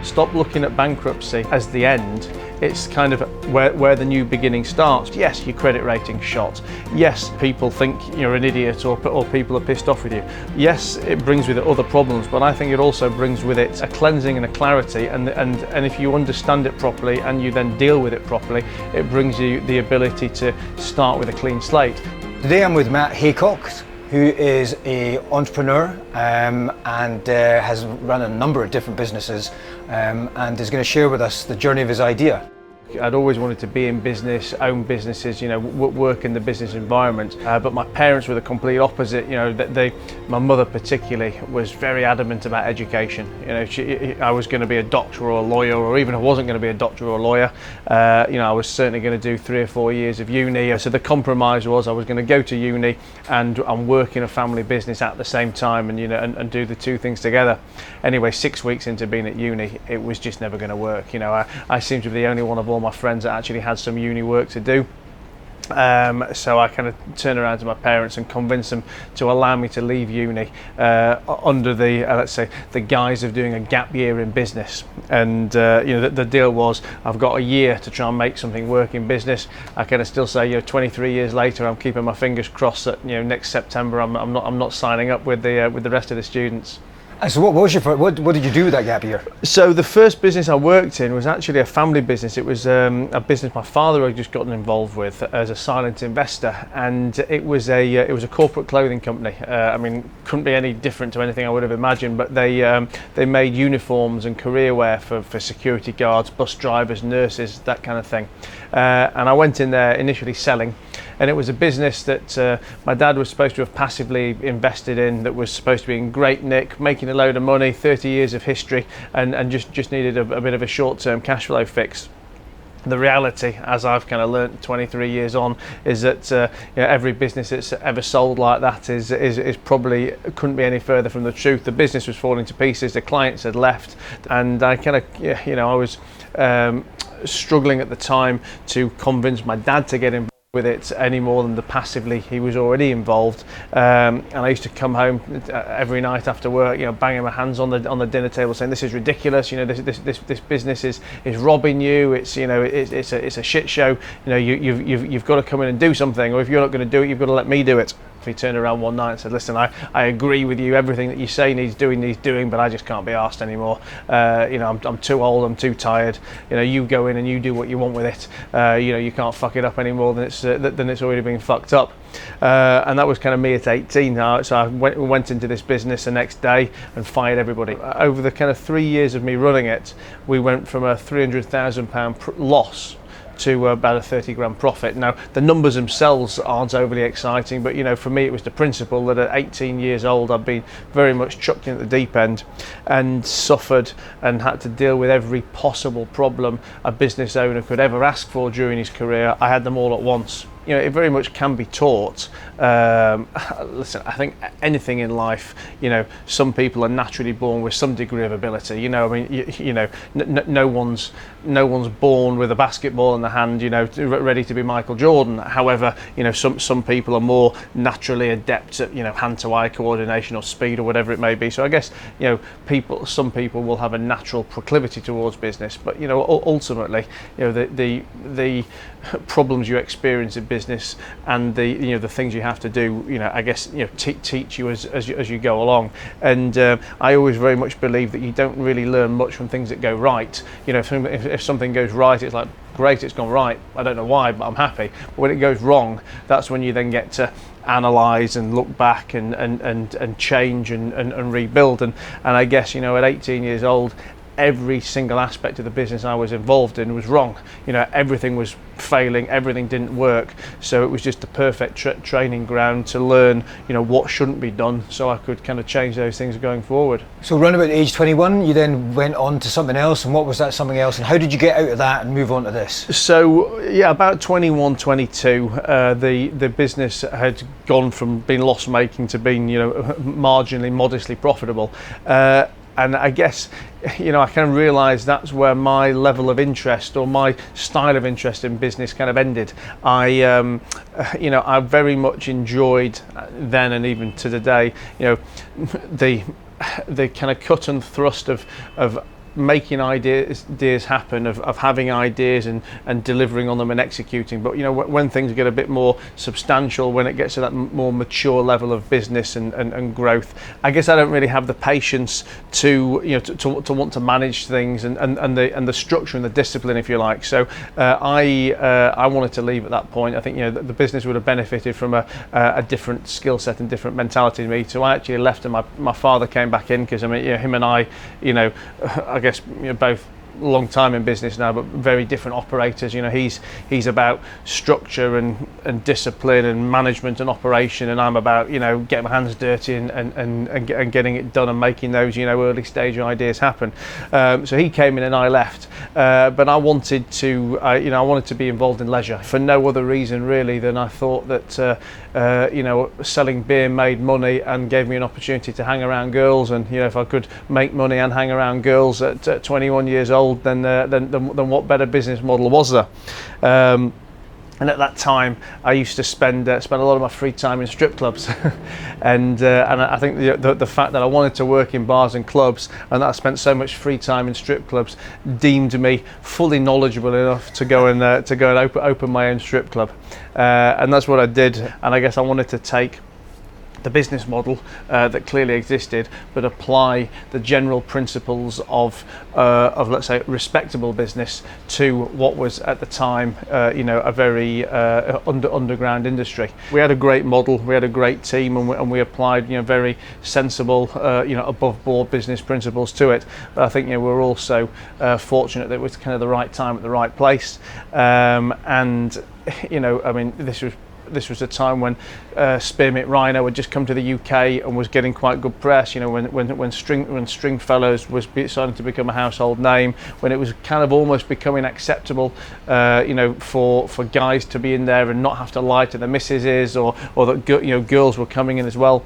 Stop looking at bankruptcy as the end. It's kind of where the new beginning starts. Yes, your credit rating's shot. Yes, people think you're an idiot or people are pissed off with you. Yes, it brings with it other problems, but I think it also brings with it a cleansing and a clarity, and if you understand it properly and you then deal with it properly, it brings you the ability to start with a clean slate. Today I'm with Matt Haycock, who is an entrepreneur and has run a number of different businesses and is going to share with us the journey of his idea. I'd always wanted to be in business, own businesses, work in the business environment. But my parents were the complete opposite. My mother particularly was very adamant about education. I was going to be a doctor or a lawyer, or even if I wasn't going to be a doctor or a lawyer, I was certainly going to do 3 or 4 years of uni. So the compromise was I was going to go to uni and work in a family business at the same time, and do the two things together. Anyway, 6 weeks into being at uni, it was just never going to work. I seem to be the only one of all my friends that actually had some uni work to do. So I kind of turned around to my parents and convinced them to allow me to leave uni under the let's say the guise of doing a gap year in business. And the deal was I've got a year to try and make something work in business. I kind of still say 23 years later I'm keeping my fingers crossed that next September I'm not signing up with the rest of the students. And so what did you do with that gap year? So the first business I worked in was actually a family business. It was a business my father had just gotten involved with as a silent investor, and it was a corporate clothing company. Couldn't be any different to anything I would have imagined, but they made uniforms and career wear for security guards, bus drivers, nurses, that kind of thing. And I went in there initially selling. And it was a business that my dad was supposed to have passively invested in, that was supposed to be in great nick, making a load of money, 30 years of history, and just needed a bit of a short-term cash flow fix. The reality, as I've kind of learnt 23 years on, is that every business that's ever sold like that is probably couldn't be any further from the truth. The business was falling to pieces, the clients had left, and I kind of, I was struggling at the time to convince my dad to get involved with it any more than the passively he was already involved. And I used to come home every night after work, banging my hands on the dinner table saying, this is ridiculous, this business is robbing you, it's a shit show, you've got to come in and do something, or if you're not going to do it, you've got to let me do it. He turned around one night and said, listen, I agree with you, everything that you say needs doing, but I just can't be arsed anymore. I'm too old, I'm too tired. You go in and you do what you want with it. You can't fuck it up anymore than it's already been fucked up. And that was kind of me at 18 now. So I went into this business the next day and fired everybody. Over the kind of 3 years of me running it, we went from a £300,000 loss to about a 30 grand profit. Now the numbers themselves aren't overly exciting, but for me it was the principle that at 18 years old I'd been very much chucked into the deep end and suffered and had to deal with every possible problem a business owner could ever ask for during his career. I had them all at once. It very much can be taught. Listen, I think anything in life, some people are naturally born with some degree of ability. No one's born with a basketball in the hand, ready to be Michael Jordan. However, some people are more naturally adept at, hand-to-eye coordination or speed or whatever it may be. So I guess, some people will have a natural proclivity towards business, but ultimately, the problems you experience in business and the things you have to do, I guess teach you as you go along. And I always very much believe that you don't really learn much from things that go right. If something goes right, it's like, great, it's gone right, I don't know why, but I'm happy. But when it goes wrong, that's when you then get to analyze and look back and change and rebuild. And I guess at 18 years old, every single aspect of the business I was involved in was wrong. Everything was failing, everything didn't work. So it was just the perfect training ground to learn, what shouldn't be done, so I could kind of change those things going forward. So around about age 21, you then went on to something else, and what was that something else, and how did you get out of that and move on to this? So yeah, about 21, 22, the business had gone from being loss-making to being, marginally, modestly profitable. And I guess, I kind of realised that's where my level of interest or my style of interest in business kind of ended. I very much enjoyed then and even to today, the kind of cut and thrust of making ideas happen, of having ideas and delivering on them and executing. But when things get a bit more substantial, when it gets to that more mature level of business and growth, I guess I don't really have the patience to want to manage things and the structure and the discipline, if you like. So I wanted to leave at that point. I think the business would have benefited from a different skill set and different mentality to me. So I actually left, and my father came back in, because him and I, I guess both long time in business now, but very different operators. He's about structure and discipline and management and operation, and I'm about getting my hands dirty and getting it done and making those early stage ideas happen. So he came in and I left, but I wanted to be involved in leisure for no other reason really than I thought that selling beer made money and gave me an opportunity to hang around girls, and if I could make money and hang around girls at 21 years old, then what better business model was there? And at that time, I used to spend a lot of my free time in strip clubs, and I think the fact that I wanted to work in bars and clubs, and that I spent so much free time in strip clubs, deemed me fully knowledgeable enough to go and open my own strip club, and that's what I did. And I guess I wanted to take the business model that clearly existed, but apply the general principles of let's say respectable business to what was at the time a very underground industry. We had a great model, we had a great team, and we applied very sensible above board business principles to it. But I think we're also fortunate that it was kind of the right time at the right place, and this was a time when Spearmint Rhino had just come to the UK and was getting quite good press. When Stringfellows was starting to become a household name, when it was kind of almost becoming acceptable, for guys to be in there and not have to lie to the missuses, or that girls were coming in as well.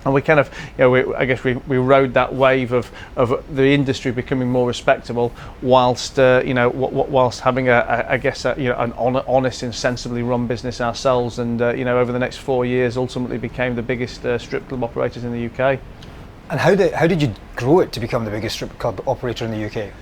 And we kind of, we rode that wave of the industry becoming more respectable, whilst whilst having an honest and sensibly run business ourselves. And over the next 4 years, ultimately became the biggest strip club operators in the UK. And how did you grow it to become the biggest strip club operator in the UK?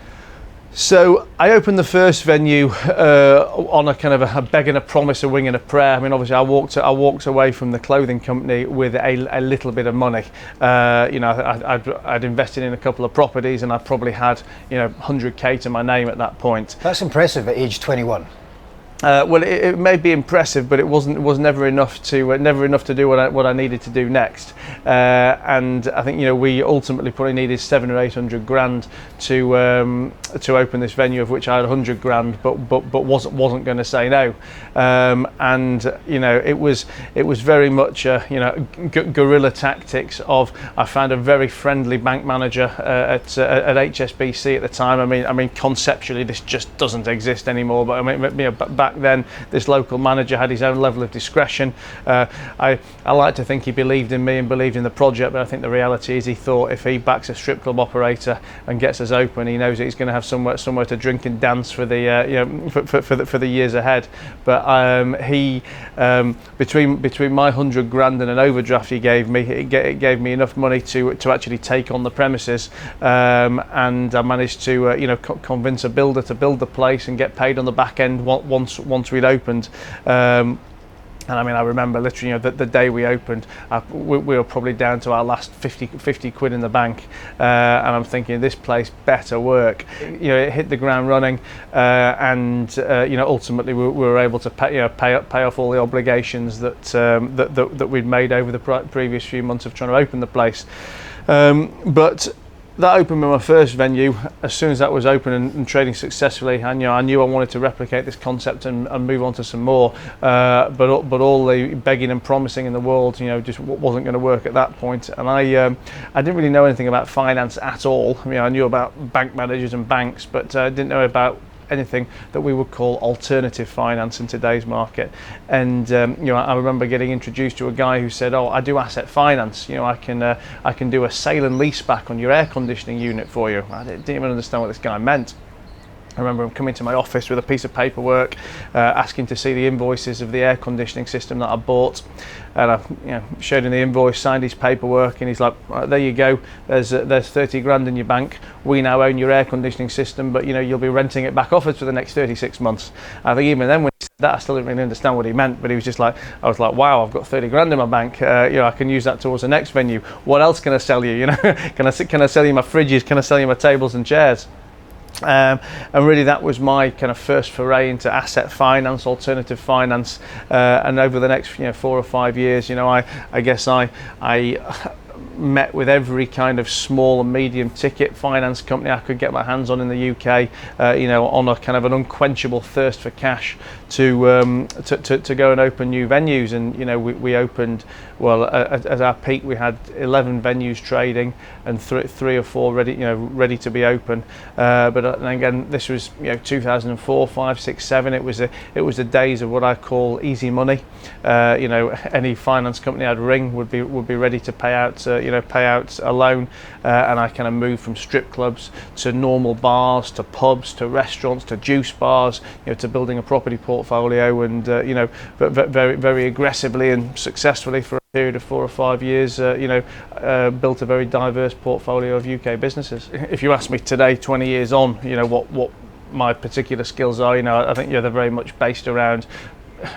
So I opened the first venue on a kind of a beg and a promise, a wing and a prayer. I mean, obviously, I walked away from the clothing company with a little bit of money. I'd invested in a couple of properties, and I probably had 100k to my name at that point. That's impressive at age 21. Well, it may be impressive, but it was never enough to do what I needed to do next. And I think we ultimately probably needed 700 or 800 grand to open this venue, of which I had 100 grand, but wasn't going to say no. And it was very much guerrilla tactics. I found a very friendly bank manager at HSBC at the time. I mean conceptually this just doesn't exist anymore, but I mean back then this local manager had his own level of discretion. I like to think he believed in me and believed in the project, but I think the reality is he thought if he backs a strip club operator and gets us open, he knows that he's going to have somewhere to drink and dance for the for the years ahead. But he between my 100 grand and an overdraft he gave me, it gave me enough money to actually take on the premises, and I managed to convince a builder to build the place and get paid on the back end once we'd opened. And I mean, I remember literally, the day we opened, we were probably down to our last 50 quid in the bank, and I'm thinking this place better work. It hit the ground running, and ultimately we were able to pay off all the obligations that we'd made over the previous few months of trying to open the place. But that opened my first venue. As soon as that was open and trading successfully, I knew I wanted to replicate this concept and move on to some more. But all the begging and promising in the world, just wasn't going to work at that point. And I didn't really know anything about finance at all. I mean, I knew about bank managers and banks, but I didn't know about anything that we would call alternative finance in today's market. And I remember getting introduced to a guy who said, "Oh, I do asset finance. I can do a sale and lease back on your air conditioning unit for you." I didn't even understand what this guy meant. I remember him coming to my office with a piece of paperwork, asking to see the invoices of the air conditioning system that I bought. And I showed him the invoice, signed his paperwork, and he's like, right, there you go, there's 30 grand in your bank. We now own your air conditioning system, but you'll be renting it back off us for the next 36 months. I think even then when he said that, I still didn't really understand what he meant, but he was just like, I was like, wow, I've got 30 grand in my bank. I can use that towards the next venue. What else can I sell you? Can I sell you my fridges? Can I sell you my tables and chairs? And really that was my kind of first foray into asset finance, alternative finance, and over the next 4 or 5 years, I guess I met with every kind of small and medium ticket finance company I could get my hands on in the UK, on a kind of an unquenchable thirst for cash to go and open new venues. And we opened, well, at our peak we had 11 venues trading and three or four ready to be open. But again, this was 2004, 5, 6, 7. It was the days of what I call easy money. Any finance company I'd ring would be ready to pay out a loan, and I kind of moved from strip clubs to normal bars, to pubs, to restaurants, to juice bars, to building a property portfolio, and very, very aggressively and successfully for a period of 4 or 5 years, built a very diverse portfolio of UK businesses. If you ask me today, 20 years on, what my particular skills are, I think they're very much based around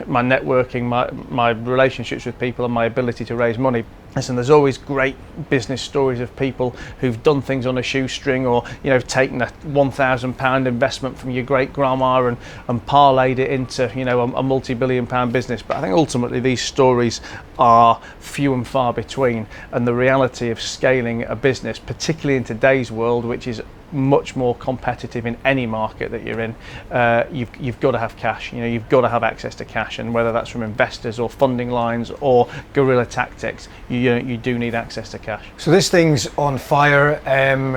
my networking, my relationships with people, and my ability to raise money. Listen, there's always great business stories of people who've done things on a shoestring, or taken a £1,000 investment from your great grandma and parlayed it into a multi-billion-pound business. But I think ultimately these stories are few and far between, and the reality of scaling a business, particularly in today's world, which is much more competitive in any market that you're in, you've got to have cash. You've got to have access to cash, and whether that's from investors or funding lines or guerrilla tactics, you do need access to cash. So this thing's on fire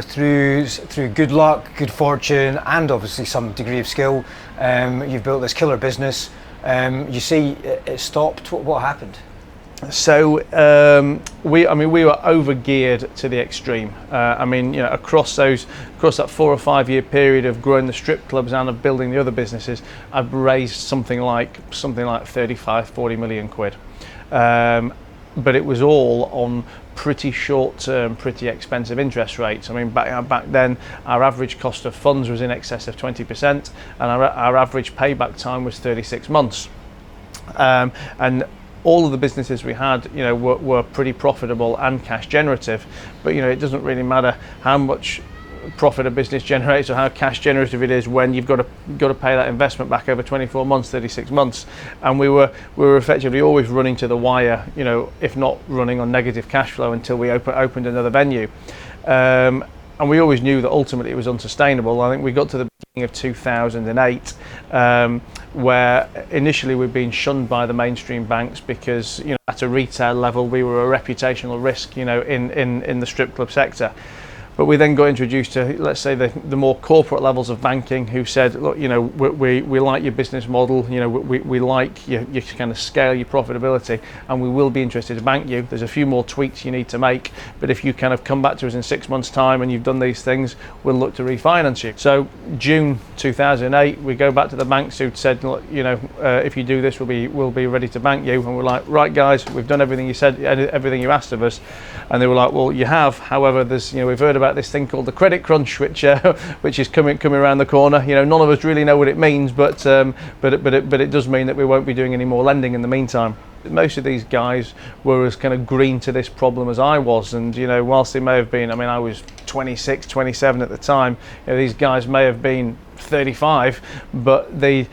through good luck, good fortune, and obviously some degree of skill. You've built this killer business. You see it stopped. What happened? So we were over-geared to the extreme. Across that 4 or 5 year period of growing the strip clubs and of building the other businesses, I've raised something like 35-40 million quid. But it was all on pretty short-term, pretty expensive interest rates. Back then, our average cost of funds was in excess of 20%, and our average payback time was 36 months. And all of the businesses we had, were pretty profitable and cash generative. But it doesn't really matter how much profit a business generates or how cash generative it is when you've got to pay that investment back over 24 months, 36 months. And we were effectively always running to the wire, if not running on negative cash flow until we opened another venue. And we always knew that ultimately it was unsustainable. I think we got to the beginning of 2008, where initially we'd been shunned by the mainstream banks because, at a retail level, we were a reputational risk, in the strip club sector. But we then got introduced to, let's say, the more corporate levels of banking, who said, look, we like your business model, we like your kind of scale, your profitability, and we will be interested to bank you. There's a few more tweaks you need to make, but if you kind of come back to us in 6 months' time and you've done these things, we'll look to refinance you. So June 2008, we go back to the banks who'd said, look, if you do this, we'll be ready to bank you. And we're like, right, guys, we've done everything you said, everything you asked of us. And they were like, well, you have. However, there's, we've heard about this thing called the credit crunch, which is coming around the corner. None of us really know what it means, but it does mean that we won't be doing any more lending in the meantime. Most of these guys were as kind of green to this problem as I was, and whilst they may have been, I was 26, 27 at the time, these guys may have been 35, but they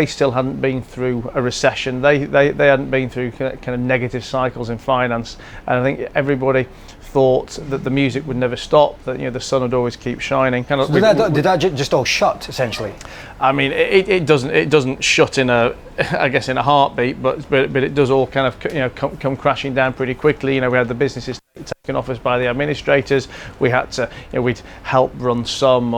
still hadn't been through a recession. They hadn't been through kind of negative cycles in finance, and I think everybody thought that the music would never stop, that the sun would always keep shining. So did that just all shut essentially? It doesn't shut in a heartbeat, but it does all kind of come crashing down pretty quickly. We had the businesses taken off us by the administrators. We had to we'd help run some,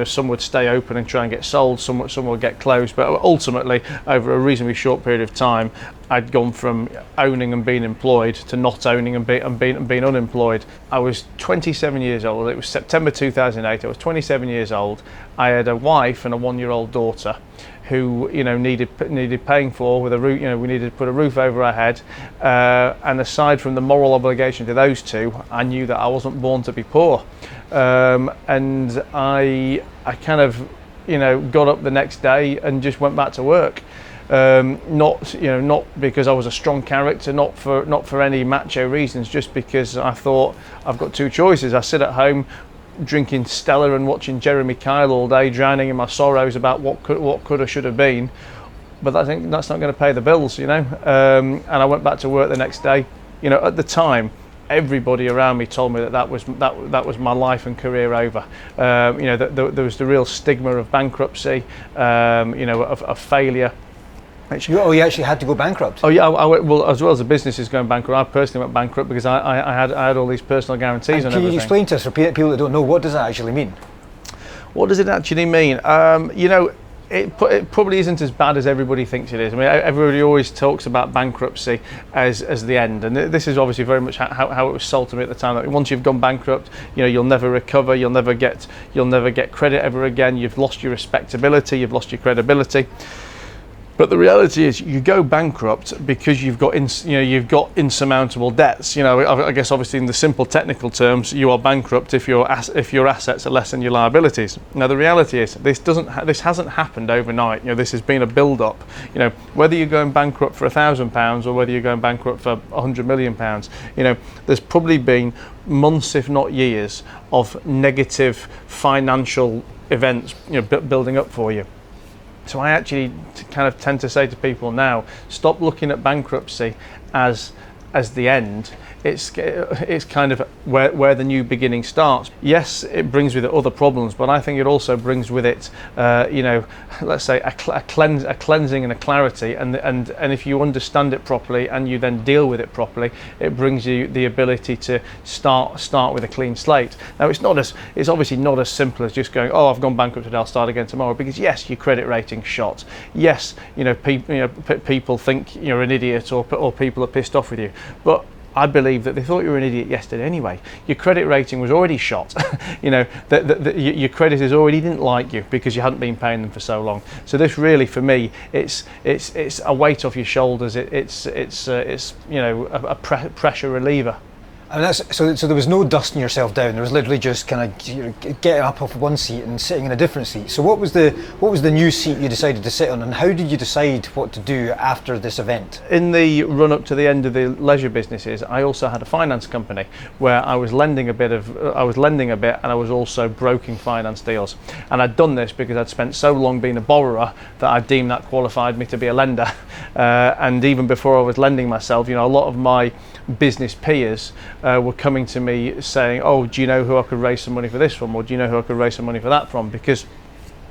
some would stay open and try and get sold, some would get closed, but ultimately over a reasonably short period of time I'd gone from owning and being employed to not owning and being unemployed. I was 27 years old. It was September 2008. I was 27 years old. I had a wife and a 1-year-old daughter who, you know, needed paying for, with a roof. You know, we needed to put a roof over our head. And aside from the moral obligation to those two, I knew that I wasn't born to be poor. And I kind of, you know, got up the next day and just went back to work. Not because I was a strong character, not for any macho reasons, just because I thought I've got two choices. I sit at home drinking Stella and watching Jeremy Kyle all day, drowning in my sorrows about what could or should have been, but I think that's not going to pay the bills, you know. And I went back to work the next day. You know, at the time, everybody around me told me that was my life and career over. You know, there was the real stigma of bankruptcy, you know, of failure. You actually had to go bankrupt? Oh yeah, well, as well as the business is going bankrupt, I personally went bankrupt because I had all these personal guarantees and everything. Can you explain to us, for people that don't know, what does that actually mean? What does it actually mean? You know, it probably isn't as bad as everybody thinks it is. I mean, everybody always talks about bankruptcy as the end, and this is obviously very much how it was sold to me at the time. That once you've gone bankrupt, you know, you'll never recover, you'll never get credit ever again. You've lost your respectability, you've lost your credibility. But the reality is, you go bankrupt because you've got insurmountable debts. You know, I guess obviously in the simple technical terms, you are bankrupt if your assets are less than your liabilities. Now the reality is, this hasn't happened overnight. You know, this has been a build-up. You know, whether you're going bankrupt for £1,000 or whether you're going bankrupt for £100 million, you know, there's probably been months, if not years, of negative financial events, you know, building up for you. So I actually kind of tend to say to people now, stop looking at bankruptcy as the end. It's kind of where the new beginning starts. Yes, it brings with it other problems, but I think it also brings with it, you know, let's say a cleansing and a clarity. And if you understand it properly and you then deal with it properly, it brings you the ability to start with a clean slate. Now it's obviously not as simple as just going, oh, I've gone bankrupt today, I'll start again tomorrow. Because yes, your credit rating's shot. Yes, you know, people think you're an idiot or people are pissed off with you, but I believe that they thought you were an idiot yesterday anyway. Your credit rating was already shot. You know, your creditors already didn't like you because you hadn't been paying them for so long. So this really, for me, it's a weight off your shoulders. It's you know, a pressure reliever. And so there was no dusting yourself down. There was literally just kind of getting up off one seat and sitting in a different seat. So what was the new seat you decided to sit on, and how did you decide what to do after this event? In the run up to the end of the leisure businesses, I also had a finance company where I was lending a bit, and I was also broking finance deals. And I'd done this because I'd spent so long being a borrower that I deemed that qualified me to be a lender. And even before I was lending myself, you know, a lot of my business peers were coming to me saying, oh, do you know who I could raise some money for this from, or do you know who I could raise some money for that from? Because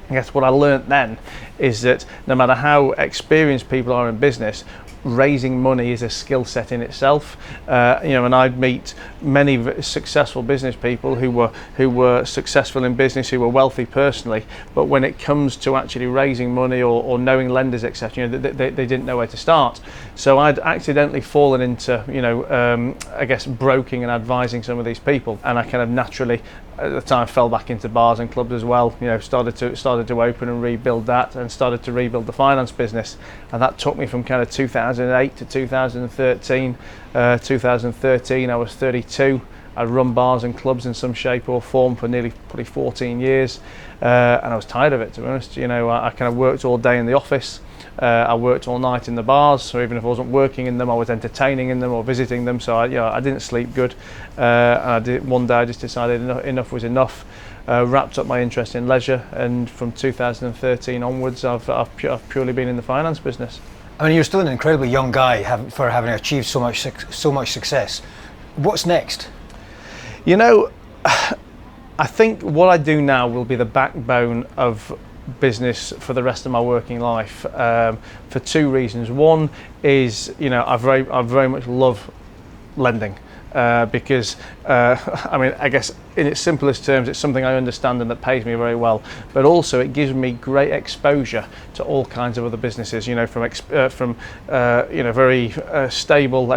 I guess what I learned then is that no matter how experienced people are in business, raising money is a skill set in itself. You know, and I'd meet many successful business people who were successful in business, who were wealthy personally, but when it comes to actually raising money or knowing lenders, etc., you know, they didn't know where to start. So I'd accidentally fallen into, you know, I guess broking and advising some of these people, and I kind of naturally at the time fell back into bars and clubs as well. You know, started to open and rebuild that, and started to rebuild the finance business, and that took me from kind of 2008 to 2013. 2013 I was 32. I'd run bars and clubs in some shape or form for nearly probably 14 years, and I was tired of it, to be honest. You know, I kind of worked all day in the office. I worked all night in the bars, so even if I wasn't working in them, I was entertaining in them or visiting them. So I didn't sleep good. And one day I just decided enough was enough. Wrapped up my interest in leisure, and from 2013 onwards, I've purely been in the finance business. I mean, you're still an incredibly young guy for having achieved so much success. What's next? You know, I think what I do now will be the backbone of business for the rest of my working life, for two reasons. One is, you know, I very much love lending, because I mean, I guess in its simplest terms, it's something I understand and that pays me very well. But also, it gives me great exposure to all kinds of other businesses. You know, from very stable,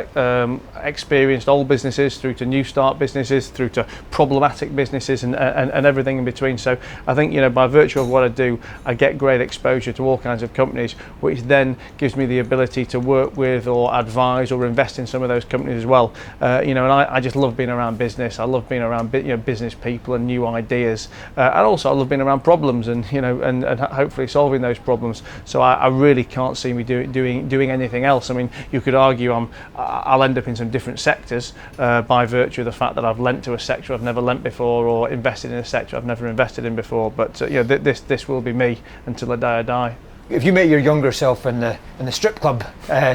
experienced old businesses through to new start businesses, through to problematic businesses, and everything in between. So I think, you know, by virtue of what I do, I get great exposure to all kinds of companies, which then gives me the ability to work with or advise or invest in some of those companies as well. You know, and I just love being around business. I love being around business people and new ideas, and also I love being around problems and, you know, and hopefully solving those problems. So I really can't see me doing anything else. I mean, you could argue I'll end up in some different sectors by virtue of the fact that I've lent to a sector I've never lent before, or invested in a sector I've never invested in before. But you know, this will be me until the day I die. If you met your younger self in the strip club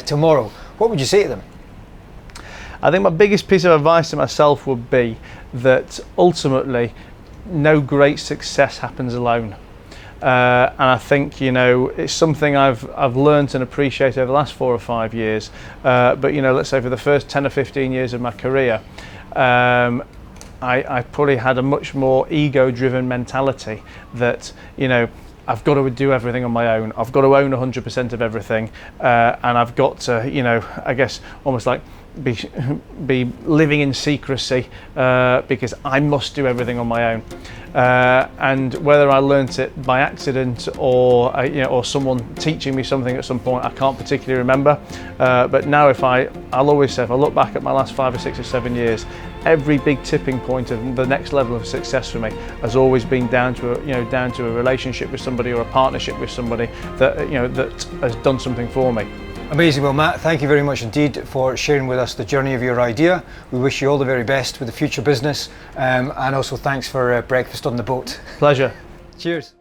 tomorrow, what would you say to them? I think my biggest piece of advice to myself would be that ultimately no great success happens alone. And I think, you know, it's something I've learned and appreciated over the last 4 or 5 years. But, you know, let's say for the first 10 or 15 years of my career, I probably had a much more ego-driven mentality that, you know, I've got to do everything on my own. I've got to own 100% of everything, and I've got to, you know, I guess almost like be living in secrecy because I must do everything on my own. And whether I learnt it by accident or you know, or someone teaching me something at some point, I can't particularly remember. But now, I'll always say, if I look back at my last 5 or 6 or 7 years, every big tipping point of the next level of success for me has always been down to a relationship with somebody or a partnership with somebody that, you know, that has done something for me. Amazing. Well, Matt, thank you very much indeed for sharing with us the journey of your idea. We wish you all the very best with the future business, and also thanks for breakfast on the boat. Pleasure. Cheers.